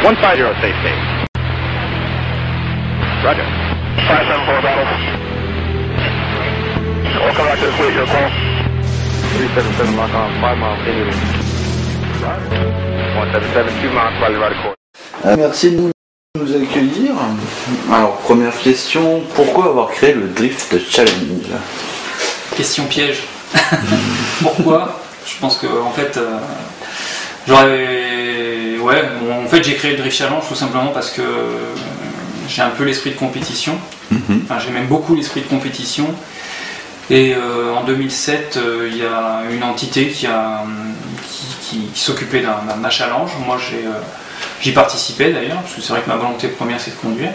150 safety. Roger. 574 battle. Welcome back to the fleet, your call. 377 lock on, 5 miles, continuing. 177, 2 miles, probably right accord. Merci de nous accueillir. Alors, première question, pourquoi avoir créé le Drift Challenge? Question piège. Pourquoi? Je pense que en fait, j'ai créé le Drift Challenge tout simplement parce que j'ai un peu l'esprit de compétition. Enfin, j'ai même beaucoup l'esprit de compétition. Et en 2007, il y a une entité qui s'occupait d'un challenge. Moi, j'y participais d'ailleurs, parce que c'est vrai que ma volonté première, c'est de conduire.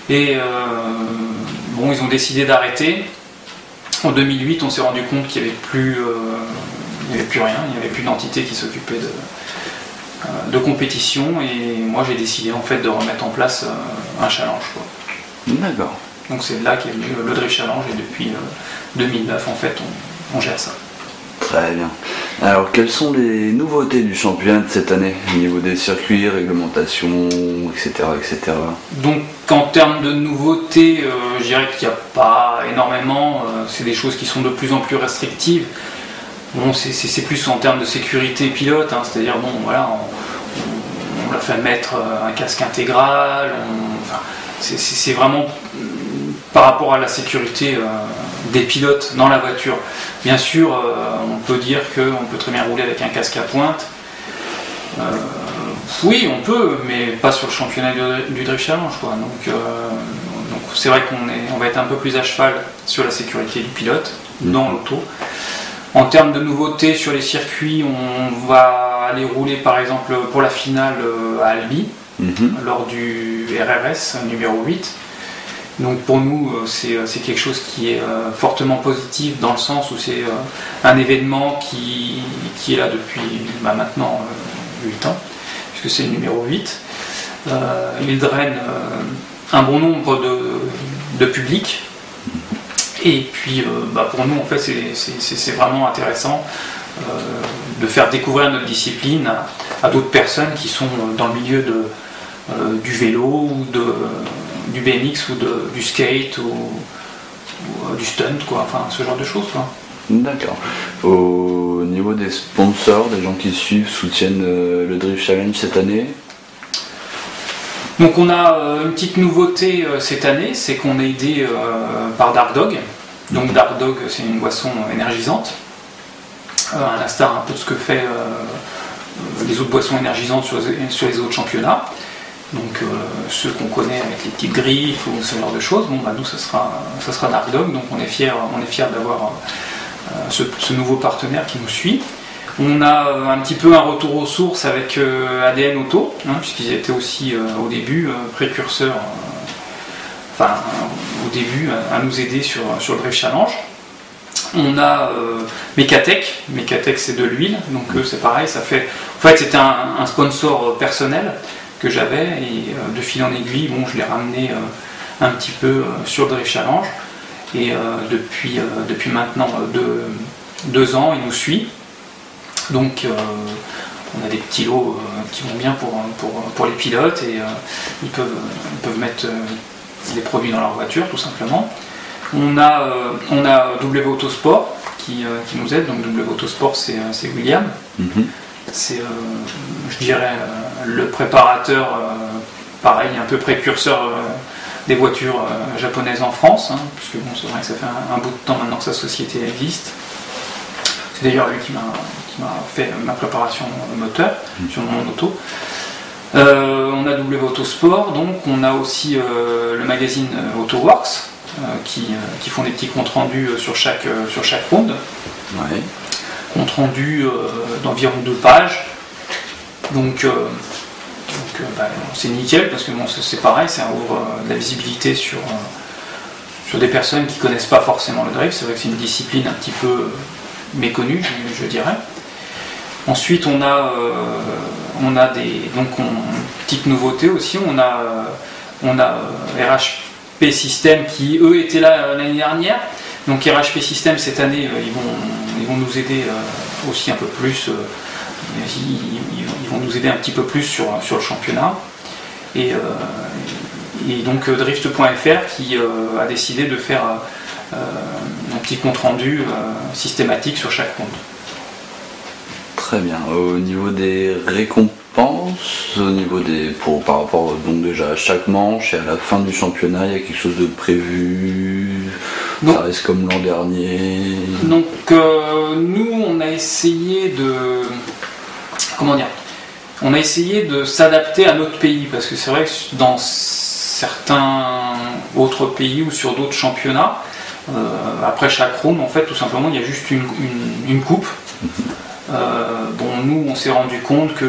Et ils ont décidé d'arrêter. En 2008, on s'est rendu compte qu'il n'y avait plus rien, il n'y avait plus d'entité qui s'occupait de compétition. Et moi, j'ai décidé en fait de remettre en place un challenge, quoi. D'accord. Donc c'est là qu'est venu le Drift Challenge et depuis 2009 en fait on gère ça. Très bien. Alors quelles sont les nouveautés du championnat de cette année au niveau des circuits, réglementation, etc. etc. Donc en termes de nouveautés, je dirais qu'il n'y a pas énormément, c'est des choses qui sont de plus en plus restrictives. Bon, c'est plus en termes de sécurité pilote, hein, c'est-à-dire on leur fait mettre un casque intégral, c'est vraiment par rapport à la sécurité des pilotes dans la voiture. Bien sûr, on peut dire qu'on peut très bien rouler avec un casque à pointe. Oui, on peut, mais pas sur le championnat du Drift Challenge, quoi. Donc c'est vrai qu'on va être un peu plus à cheval sur la sécurité du pilote dans l'auto. En termes de nouveautés sur les circuits, on va aller rouler par exemple pour la finale à Albi, lors du RRS numéro 8. Donc pour nous, c'est quelque chose qui est fortement positif dans le sens où c'est un événement qui est là depuis maintenant 8 ans, puisque c'est le numéro 8. Il draine un bon nombre de public. Et puis pour nous, en fait, c'est vraiment intéressant de faire découvrir notre discipline à d'autres personnes qui sont dans le milieu du vélo ou du BMX ou du skate ou du stunt, quoi. Enfin ce genre de choses, quoi. D'accord. Au niveau des sponsors, des gens qui suivent, soutiennent le Drift Challenge cette année? Donc on a une petite nouveauté cette année, c'est qu'on est aidé par Dark Dog. Donc Dark Dog, c'est une boisson énergisante, à l'instar un peu de ce que fait les autres boissons énergisantes sur les autres championnats. Donc ceux qu'on connaît avec les petites griffes ou ce genre de choses, nous ça sera Dark Dog, donc on est fiers d'avoir ce nouveau partenaire qui nous suit. On a un petit peu un retour aux sources avec ADN Auto, puisqu'ils étaient aussi au début précurseurs, au début à nous aider sur le Drift Challenge. On a Mecatech c'est de l'huile, donc c'est pareil, c'était un sponsor personnel que j'avais et de fil en aiguille, je l'ai ramené un petit peu sur le Drift Challenge et depuis maintenant 2 ans il nous suit. Donc on a des petits lots qui vont bien pour les pilotes et ils peuvent mettre des produits dans leur voiture tout simplement. On a W Autosport qui nous aide, donc W Autosport c'est William. C'est je dirais le préparateur pareil, un peu précurseur des voitures japonaises en France, puisque c'est vrai que ça fait un bout de temps maintenant que sa société existe. C'est d'ailleurs lui qui m'a fait ma préparation moteur sur mon auto. On a W Autosport, donc on a aussi le magazine AutoWorks qui font des petits comptes rendus sur chaque round. Ouais. Compte rendu d'environ 2 pages. Donc c'est nickel parce que c'est pareil, ça ouvre de la visibilité sur des personnes qui ne connaissent pas forcément le drift. C'est vrai que c'est une discipline un petit peu méconnue, je dirais. Ensuite on a petite nouveauté aussi, on a RHP System qui eux étaient là l'année dernière. Donc RHP System cette année ils vont nous aider aussi un peu plus, ils vont nous aider un petit peu plus sur le championnat. Et donc drift.fr qui a décidé de faire un petit compte rendu systématique sur chaque round. Très bien. Au niveau des récompenses, par rapport donc déjà à chaque manche et à la fin du championnat, il y a quelque chose de prévu? Ça reste comme l'an dernier? Donc nous on a essayé de s'adapter à notre pays, parce que c'est vrai que dans certains autres pays ou sur d'autres championnats, après chaque round, en fait, tout simplement, il y a juste une coupe. Bon, nous, on s'est rendu compte que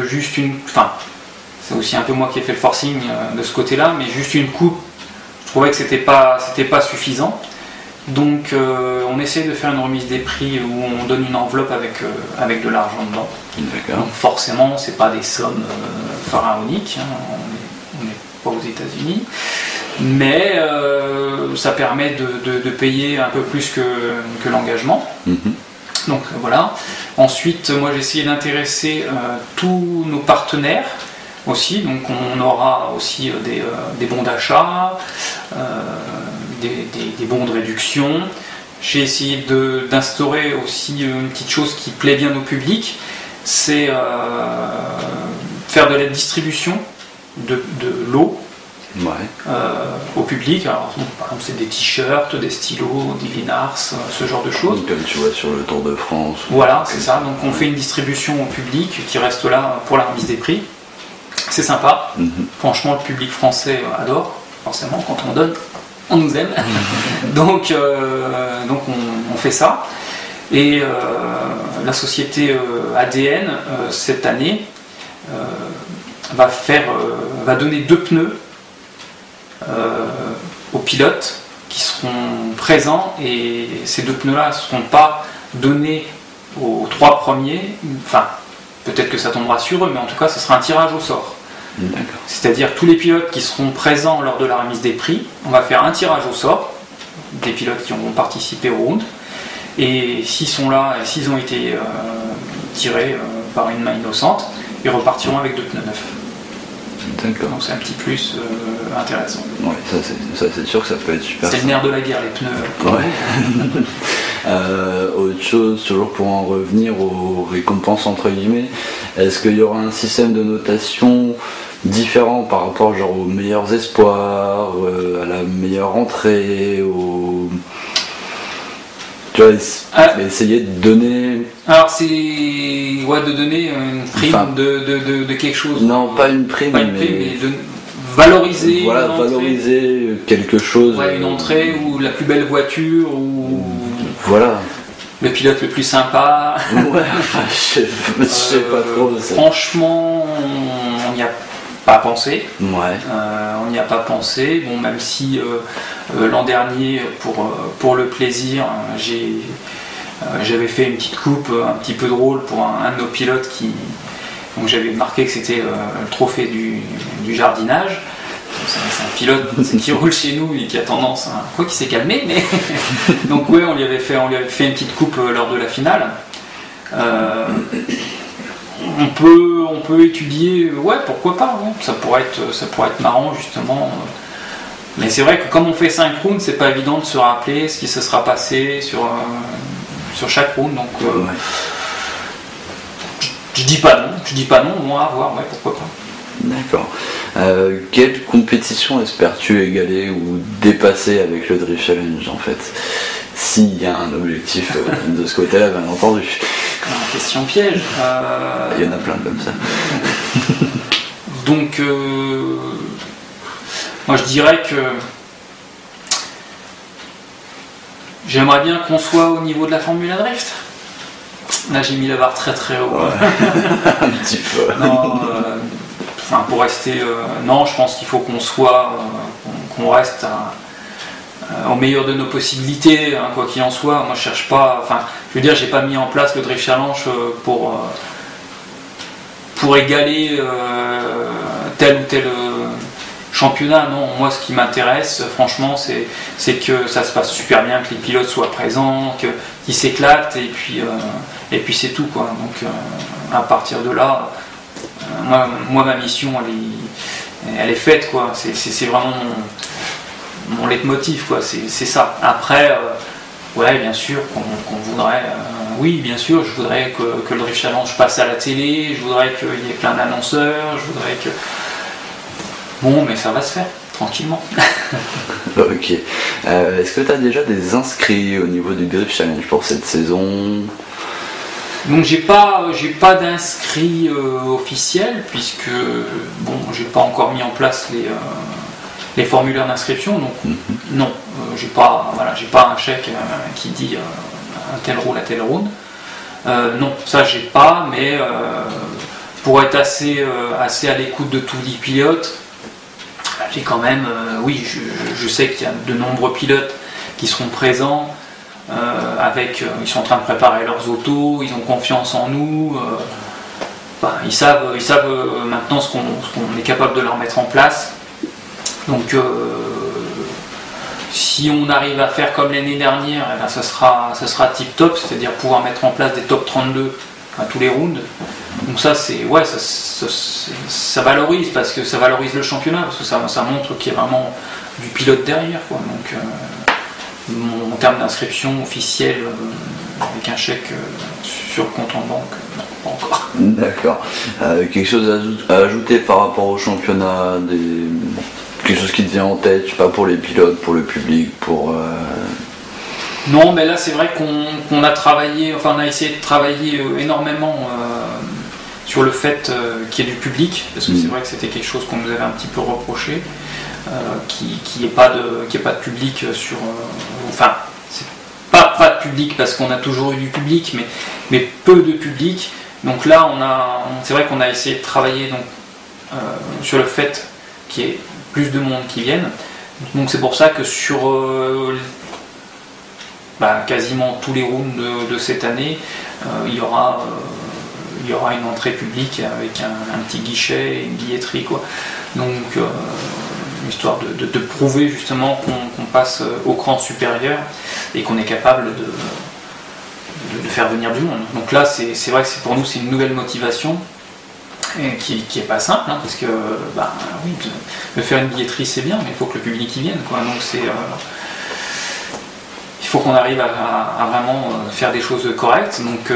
c'est aussi un peu moi qui ai fait le forcing de ce côté-là, mais juste une coupe, je trouvais que c'était pas suffisant. Donc, on essaie de faire une remise des prix où on donne une enveloppe avec de l'argent dedans. D'accord. Donc, forcément, c'est pas des sommes pharaoniques, hein, on n'est pas aux États-Unis, mais ça permet de payer un peu plus que l'engagement. Donc voilà. Ensuite, moi j'ai essayé d'intéresser tous nos partenaires aussi. Donc on aura aussi des bons d'achat, des bons de réduction. J'ai essayé d'instaurer aussi une petite chose qui plaît bien au public, c'est faire de la distribution de l'eau. Au public. Alors, par exemple, c'est des t-shirts, des stylos, des Linars, ce genre de choses. Comme tu vois sur le Tour de France. Voilà, c'est ça. Donc on fait une distribution au public qui reste là pour la remise des prix. C'est sympa. Franchement, le public français adore. Forcément, quand on donne, on nous aime. donc on fait ça. Et la société ADN, cette année, va donner 2 pneus aux pilotes qui seront présents, et ces 2 pneus-là ne seront pas donnés aux 3 premiers, enfin peut-être que ça tombera sur eux, mais en tout cas ce sera un tirage au sort. C'est-à-dire tous les pilotes qui seront présents lors de la remise des prix, on va faire un tirage au sort des pilotes qui auront participé au round, et s'ils sont là et s'ils ont été tirés par une main innocente, ils repartiront avec 2 pneus neufs. D'accord. Donc c'est un petit plus intéressant. Ouais, ça c'est sûr que ça peut être super. C'est le nerf de la guerre, les pneus. Ouais. Autre chose, toujours pour en revenir aux récompenses entre guillemets, est-ce qu'il y aura un système de notation différent par rapport aux meilleurs espoirs, à la meilleure entrée, tu vois, essayer de donner... Alors c'est... Ouais, de donner une prime de quelque chose. Non, pas une prime, mais de valoriser... Voilà, valoriser quelque chose. Ouais, une entrée, ou la plus belle voiture, ou... Voilà. Le pilote le plus sympa. Ouais, je sais pas trop. Franchement, on n'y a pas pensé. Ouais. On n'y a pas pensé. Bon, même si l'an dernier, pour le plaisir, j'avais fait une petite coupe un petit peu drôle pour un de nos pilotes donc j'avais marqué que c'était le trophée du jardinage. C'est un pilote qui roule chez nous et qui a tendance, quoi, qui s'est calmé, mais donc ouais, on lui avait fait une petite coupe lors de la finale. On peut étudier, ouais, pourquoi pas, ouais. Ça pourrait être marrant justement. Mais c'est vrai que comme on fait 5 rounds, c'est pas évident de se rappeler ce qui se sera passé sur chaque round, donc ouais. je dis pas non, on va voir, ouais, pourquoi pas. D'accord. Quelle compétition espères-tu égaler ou dépasser avec le Drift Challenge en fait? S'il y a un objectif de ce côté-là, bien entendu. Question piège. Il y en a plein comme ça. Donc, moi je dirais que j'aimerais bien qu'on soit au niveau de la Formula Drift. Là j'ai mis la barre très très haut. Ouais. Un petit peu. Non, pour rester... non, je pense qu'il faut qu'on reste au meilleur de nos possibilités, hein, quoi qu'il en soit. Moi je cherche pas... je veux dire, j'ai pas mis en place le Drift Challenge pour égaler tel ou tel championnat. Non, moi ce qui m'intéresse franchement c'est que ça se passe super bien, que les pilotes soient présents, qu'ils s'éclatent, et puis c'est tout, quoi. Donc à partir de là, moi ma mission elle est faite, quoi. C'est vraiment mon leitmotiv, quoi. C'est ça. Après, ouais, bien sûr qu'on voudrait. Oui, bien sûr, je voudrais que le Drift Challenge passe à la télé, je voudrais qu'il y ait plein d'annonceurs, je voudrais que. Bon, mais ça va se faire, tranquillement. Ok. Est-ce que tu as déjà des inscrits au niveau du Drift Challenge pour cette saison? Donc j'ai pas d'inscrits officiels, puisque bon, j'ai pas encore mis en place les formulaires d'inscription, donc non, j'ai pas un chèque qui dit un tel round, à tel round. Non, ça j'ai pas, mais pour être assez à l'écoute de tous les pilotes, j'ai quand même, oui, je sais qu'il y a de nombreux pilotes qui seront présents, ils sont en train de préparer leurs autos, ils ont confiance en nous, ils savent maintenant ce qu'on est capable de leur mettre en place. Donc si on arrive à faire comme l'année dernière, eh bien, ça sera tip top, c'est-à-dire pouvoir mettre en place des top 32 à tous les rounds. Donc ça ça valorise, parce que ça valorise le championnat, parce que ça montre qu'il y a vraiment du pilote derrière, quoi. Donc en termes d'inscription officielle avec un chèque sur le compte en banque, non, pas encore. D'accord. Quelque chose à ajouter par rapport au championnat, quelque chose qui te vient en tête, je sais pas, pour les pilotes, pour le public, pour... Non, mais là c'est vrai qu'on a travaillé, on a essayé de travailler énormément sur le fait qu'il y ait du public, parce que c'est vrai que c'était quelque chose qu'on nous avait un petit peu reproché, qu'il n'y ait pas de public sur... c'est pas de public parce qu'on a toujours eu du public, mais peu de public. Donc là, c'est vrai qu'on a essayé de travailler sur le fait qu'il y ait plus de monde qui vienne. Donc c'est pour ça que sur quasiment tous les rounds de cette année, il y aura une entrée publique avec un petit guichet et une billetterie, quoi. Donc histoire de prouver justement qu'on passe au cran supérieur et qu'on est capable de faire venir du monde. Donc là c'est vrai que pour nous c'est une nouvelle motivation et qui est pas simple, hein, parce que oui, de faire une billetterie c'est bien, mais il faut que le public y vienne, quoi. Donc il faut qu'on arrive à vraiment faire des choses correctes. Donc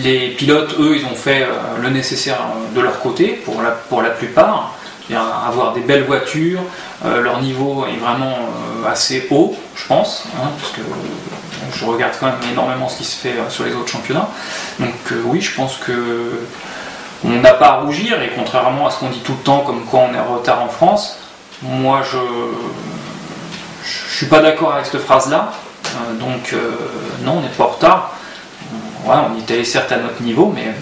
les pilotes, eux, ils ont fait le nécessaire de leur côté pour la plupart. Avoir des belles voitures, leur niveau est vraiment assez haut, je pense, hein, parce que je regarde quand même énormément ce qui se fait sur les autres championnats. Donc oui, je pense que on n'a pas à rougir, et contrairement à ce qu'on dit tout le temps, comme quoi on est en retard en France, moi je suis pas d'accord avec cette phrase-là. Donc non, on n'est pas en retard. Ouais, on était certes à notre niveau, mais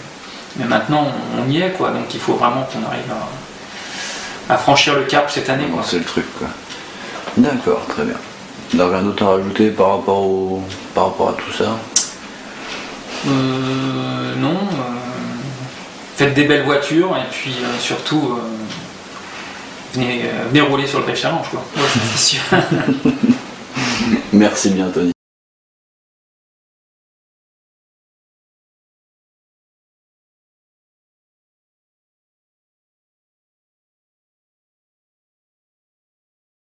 maintenant on y est, quoi. Donc il faut vraiment qu'on arrive à franchir le cap cette année, quoi. C'est le truc, quoi. D'accord, très bien. Donc rien d'autre à rajouter par rapport à tout ça? Non. Faites des belles voitures, et puis surtout venez rouler sur le Drift Challenge, quoi. Ouais, c'est sûr. Merci bien, Tony.